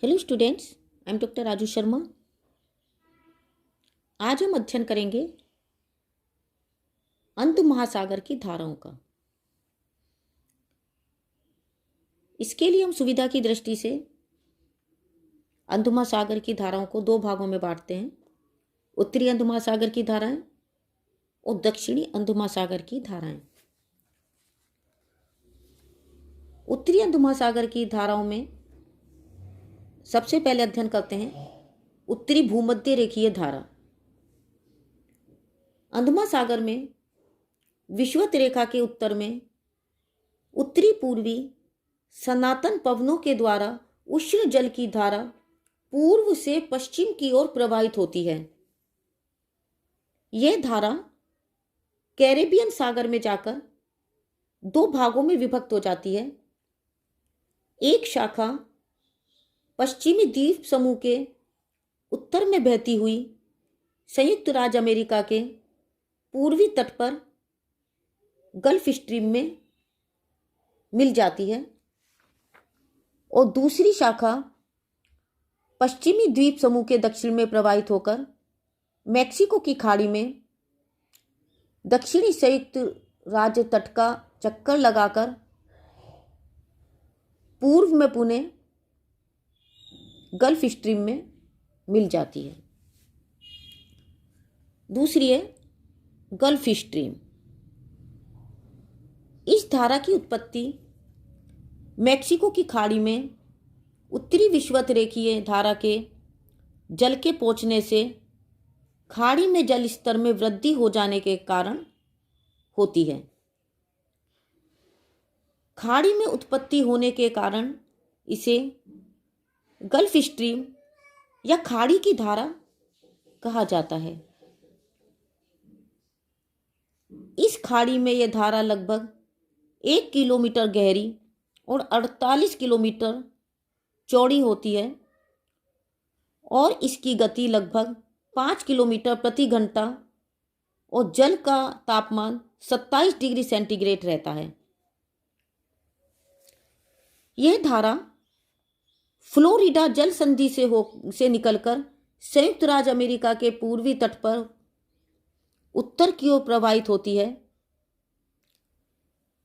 Hello students, I am doctor Raju Sharma. आज हम अध्ययन करेंगे अंध महासागर की धाराओं का। इसके लिए हम सुविधा की दृष्टि से अंध महासागर की धाराओं को दो भागों में बांटते हैं। उत्तरी अंध महासागर की धाराएं और दक्षिणी अंध महासागर की धाराएं। उत्तरी अंध महासागर की धाराओं में सबसे पहले अध्ययन करते हैं उत्तरी भूमध्य रेखीय धारा। अंध महासागर में विषुवत रेखा के उत्तर में उत्तरी पूर्वी सनातन पवनों के द्वारा उष्ण जल की धारा पूर्व से पश्चिम की ओर प्रवाहित होती है। यह धारा कैरेबियन सागर में जाकर दो भागों में विभक्त हो जाती है। एक शाखा पश्चिमी द्वीप समूह के उत्तर में बहती हुई संयुक्त राज्य अमेरिका के पूर्वी तट पर गल्फ स्ट्रीम में मिल जाती है और दूसरी शाखा पश्चिमी द्वीप समूह के दक्षिण में प्रवाहित होकर मैक्सिको की खाड़ी में दक्षिणी संयुक्त राज्य तट का चक्कर लगाकर पूर्व में पुणे गल्फ स्ट्रीम में मिल जाती है। दूसरी है गल्फ स्ट्रीम। इस धारा की उत्पत्ति मैक्सिको की खाड़ी में उत्तरी विषुवत रेखीय धारा के जल के पहुंचने से खाड़ी में जल स्तर में वृद्धि हो जाने के कारण होती है। खाड़ी में उत्पत्ति होने के कारण इसे गल्फ स्ट्रीम या खाड़ी की धारा कहा जाता है। इस खाड़ी में यह धारा लगभग 1 किलोमीटर गहरी और 48 किलोमीटर चौड़ी होती है और इसकी गति लगभग 5 किलोमीटर प्रति घंटा और जल का तापमान 27 डिग्री सेंटीग्रेड रहता है। यह धारा फ्लोरिडा जल संधि से निकलकर संयुक्त राज्य अमेरिका के पूर्वी तट पर उत्तर की ओर प्रवाहित होती है।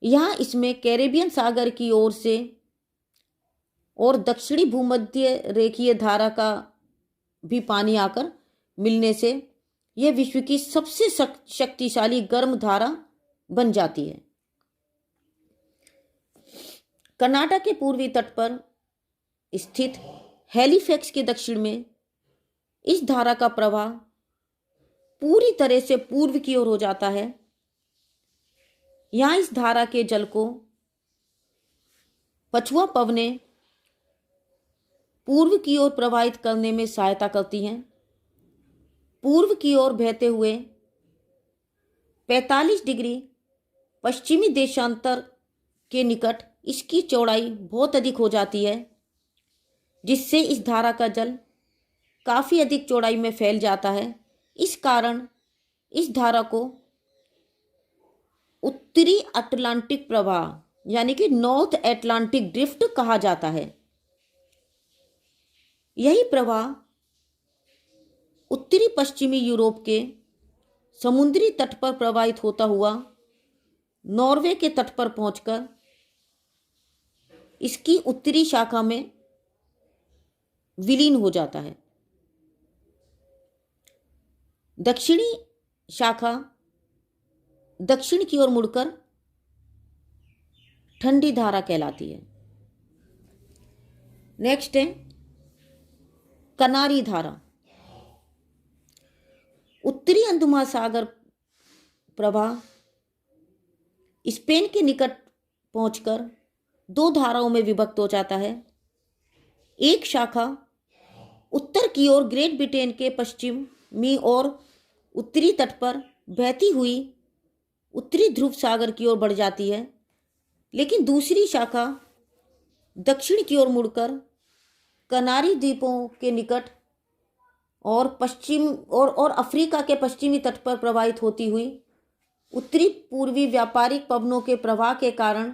यहाँ इसमें कैरेबियन सागर की ओर से और दक्षिणी भूमध्य रेखीय धारा का भी पानी आकर मिलने से यह विश्व की सबसे शक्तिशाली गर्म धारा बन जाती है। कनाडा के पूर्वी तट पर स्थित हैलिफैक्स के दक्षिण में इस धारा का प्रवाह पूरी तरह से पूर्व की ओर हो जाता है। यहाँ इस धारा के जल को पछुआ पवनें पूर्व की ओर प्रवाहित करने में सहायता करती हैं। पूर्व की ओर बहते हुए 45 डिग्री पश्चिमी देशांतर के निकट इसकी चौड़ाई बहुत अधिक हो जाती है, जिससे इस धारा का जल काफ़ी अधिक चौड़ाई में फैल जाता है। इस कारण इस धारा को उत्तरी अटलांटिक प्रवाह यानी कि नॉर्थ अटलांटिक ड्रिफ्ट कहा जाता है। यही प्रवाह उत्तरी पश्चिमी यूरोप के समुद्री तट पर प्रवाहित होता हुआ नॉर्वे के तट पर पहुंचकर इसकी उत्तरी शाखा में विलीन हो जाता है। दक्षिणी शाखा दक्षिण की ओर मुड़कर ठंडी धारा कहलाती है। नेक्स्ट है कनारी धारा। उत्तरी अंध महासागर प्रवाह स्पेन के निकट पहुंचकर दो धाराओं में विभक्त हो जाता है। एक शाखा उत्तर की ओर ग्रेट ब्रिटेन के पश्चिमी और उत्तरी तट पर बहती हुई उत्तरी ध्रुव सागर की ओर बढ़ जाती है, लेकिन दूसरी शाखा दक्षिण की ओर मुड़कर कनारी द्वीपों के निकट और पश्चिम और अफ्रीका के पश्चिमी तट पर प्रवाहित होती हुई उत्तरी पूर्वी व्यापारिक पवनों के प्रवाह के कारण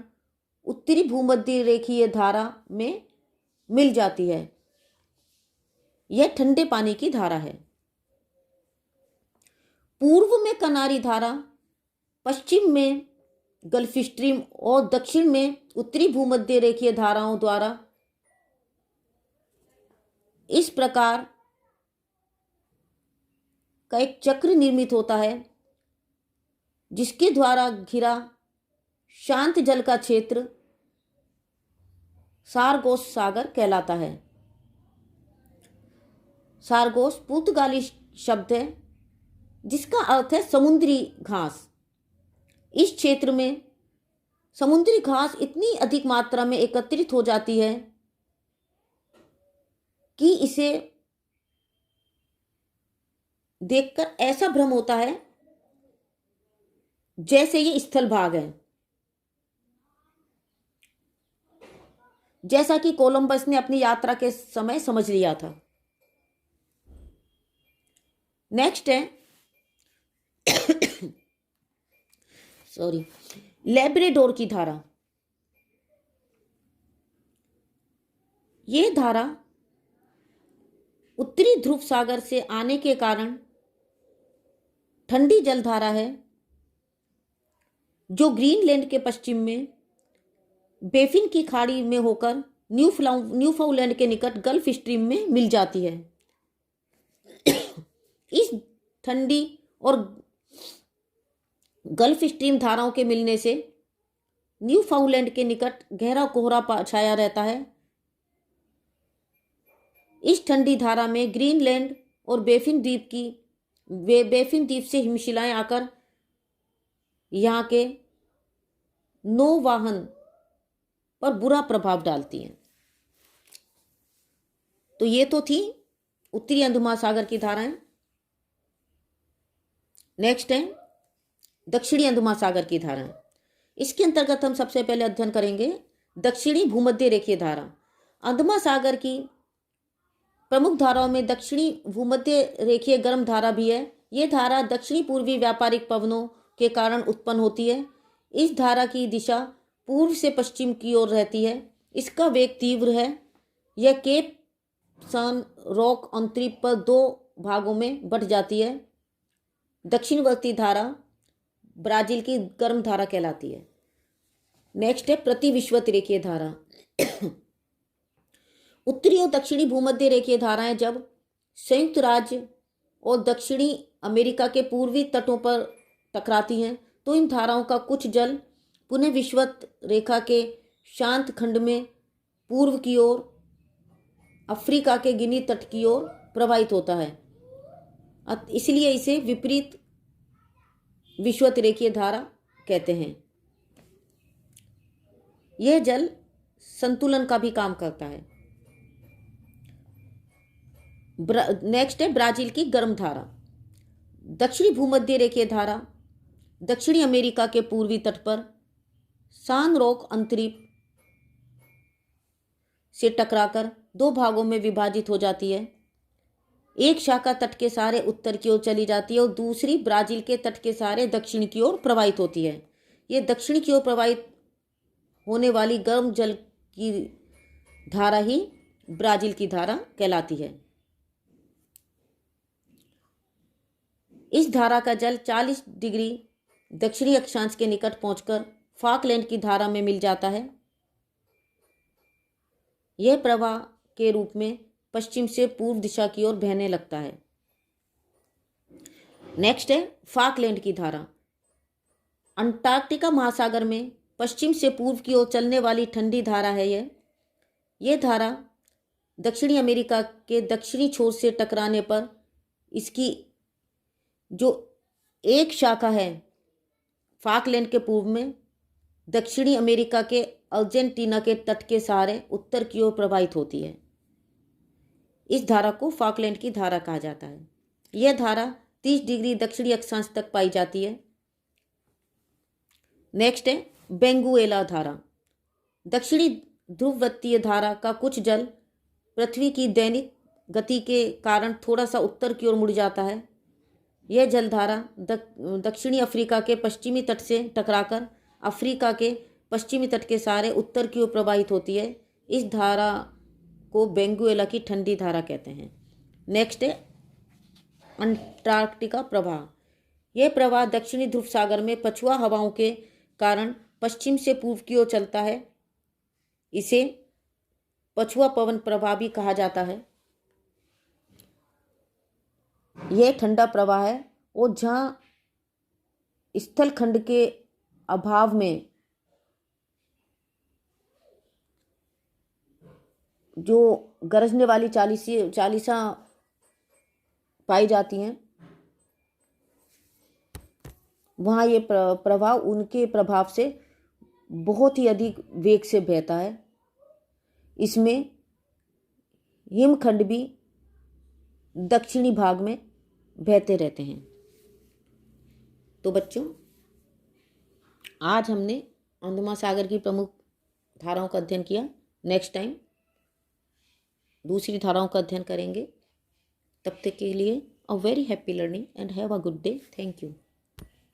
उत्तरी भूमध्य रेखीय धारा में मिल जाती है। यह ठंडे पानी की धारा है। पूर्व में कनारी धारा, पश्चिम में गल्फ स्ट्रीम और दक्षिण में उत्तरी भूमध्य रेखीय धाराओं द्वारा इस प्रकार का एक चक्र निर्मित होता है, जिसके द्वारा घिरा शांत जल का क्षेत्र सारगोस सागर कहलाता है। सारगोस पुर्तगाली शब्द है जिसका अर्थ है समुद्री घास। इस क्षेत्र में समुद्री घास इतनी अधिक मात्रा में एकत्रित हो जाती है कि इसे देखकर ऐसा भ्रम होता है जैसे ये स्थल भाग है, जैसा कि कोलंबस ने अपनी यात्रा के समय समझ लिया था। नेक्स्ट है लेब्राडोर की धारा। यह धारा उत्तरी ध्रुव सागर से आने के कारण ठंडी जलधारा है, जो ग्रीनलैंड के पश्चिम में बेफिन की खाड़ी में होकर न्यूफाउंडलैंड के निकट गल्फ स्ट्रीम में मिल जाती है। इस ठंडी और गल्फ स्ट्रीम धाराओं के मिलने से न्यूफाउंडलैंड के निकट गहरा कोहरा छाया रहता है। इस ठंडी धारा में ग्रीनलैंड और बेफिन द्वीप से हिमशिलाएं आकर यहाँ के नौवहन पर बुरा प्रभाव डालती हैं। तो ये तो थी उत्तरी हिंद महासागर की धाराएं। नेक्स्ट है दक्षिणी हिंद महासागर की धाराएं। इसके अंतर्गत हम सबसे पहले अध्ययन करेंगे दक्षिणी भूमध्य रेखीय धारा। हिंद महासागर की प्रमुख धाराओं में दक्षिणी भूमध्य रेखीय गर्म धारा भी है। ये धारा दक्षिणी पूर्वी व्यापारिक पवनों के कारण उत्पन्न होती है। इस धारा की दिशा पूर्व से पश्चिम की ओर रहती है। इसका वेग तीव्र है। यह केप सान रॉक अंतरिक्ष पर दो भागों में बंट जाती है। दक्षिणवर्ती धारा ब्राजील की गर्म धारा कहलाती है। नेक्स्ट है प्रतिविषुवत रेखीय धारा। उत्तरी और दक्षिणी भूमध्य रेखीय धाराएं जब संयुक्त राज्य और दक्षिणी अमेरिका के पूर्वी तटों पर टकराती हैं तो इन धाराओं का कुछ जल पुनः विषुवत रेखा के शांत खंड में पूर्व की ओर अफ्रीका के गिनी तट की ओर प्रवाहित होता है। इसलिए इसे विपरीत विषुवत रेखीय धारा कहते हैं। यह जल संतुलन का भी काम करता है। नेक्स्ट है ब्राजील की गर्म धारा। दक्षिणी भूमध्य रेखीय धारा दक्षिणी अमेरिका के पूर्वी तट पर सान रोक अंतरिक्ष से टकराकर दो भागों में विभाजित हो जाती है। एक शाखा तट के सारे उत्तर की ओर चली जाती है और दूसरी ब्राजील के तट के सारे दक्षिण की ओर प्रवाहित होती है। ये दक्षिण की ओर प्रवाहित होने वाली गर्म जल की धारा ही ब्राजील की धारा कहलाती है। इस धारा का जल 40 डिग्री दक्षिणी अक्षांश के निकट पहुंचकर फॉकलैंड की धारा में मिल जाता है। यह प्रवाह के रूप में पश्चिम से पूर्व दिशा की ओर बहने लगता है। नेक्स्ट है फॉकलैंड की धारा। अंटार्कटिका महासागर में पश्चिम से पूर्व की ओर चलने वाली ठंडी धारा है। यह धारा दक्षिणी अमेरिका के दक्षिणी छोर से टकराने पर इसकी जो एक शाखा है फॉकलैंड के पूर्व में दक्षिणी अमेरिका के अर्जेंटीना के तट के सहारे उत्तर की ओर प्रवाहित होती है। इस धारा को फॉकलैंड की धारा कहा जाता है। यह धारा 30 डिग्री दक्षिणी अक्षांश तक पाई जाती है। नेक्स्ट है बेंगुएला धारा। दक्षिणी ध्रुववृत्तीय धारा का कुछ जल पृथ्वी की दैनिक गति के कारण थोड़ा सा उत्तर की ओर मुड़ जाता है। यह जलधारा दक्षिणी अफ्रीका के पश्चिमी तट से टकराकर अफ्रीका के पश्चिमी तट के सारे उत्तर की ओर प्रवाहित होती है। इस धारा को बेंगुएला की ठंडी धारा कहते हैं। नेक्स्ट है अंटार्कटिका प्रवाह। यह प्रवाह दक्षिणी ध्रुव सागर में पछुआ हवाओं के कारण पश्चिम से पूर्व की ओर चलता है। इसे पछुआ पवन प्रवाह भी कहा जाता है। यह ठंडा प्रवाह है और जहाँ स्थल खंड के अभाव में जो गरजने वाली चालीसा पाई जाती हैं, वहाँ ये प्रभाव उनके प्रभाव से बहुत ही अधिक वेग से बहता है। इसमें हिमखंड भी दक्षिणी भाग में बहते रहते हैं। तो बच्चों, आज हमने अंडमान महासागर की प्रमुख धाराओं का अध्ययन किया। नेक्स्ट टाइम दूसरी धाराओं का अध्ययन करेंगे। तब तक के लिए a very happy learning and have a good day. Thank you.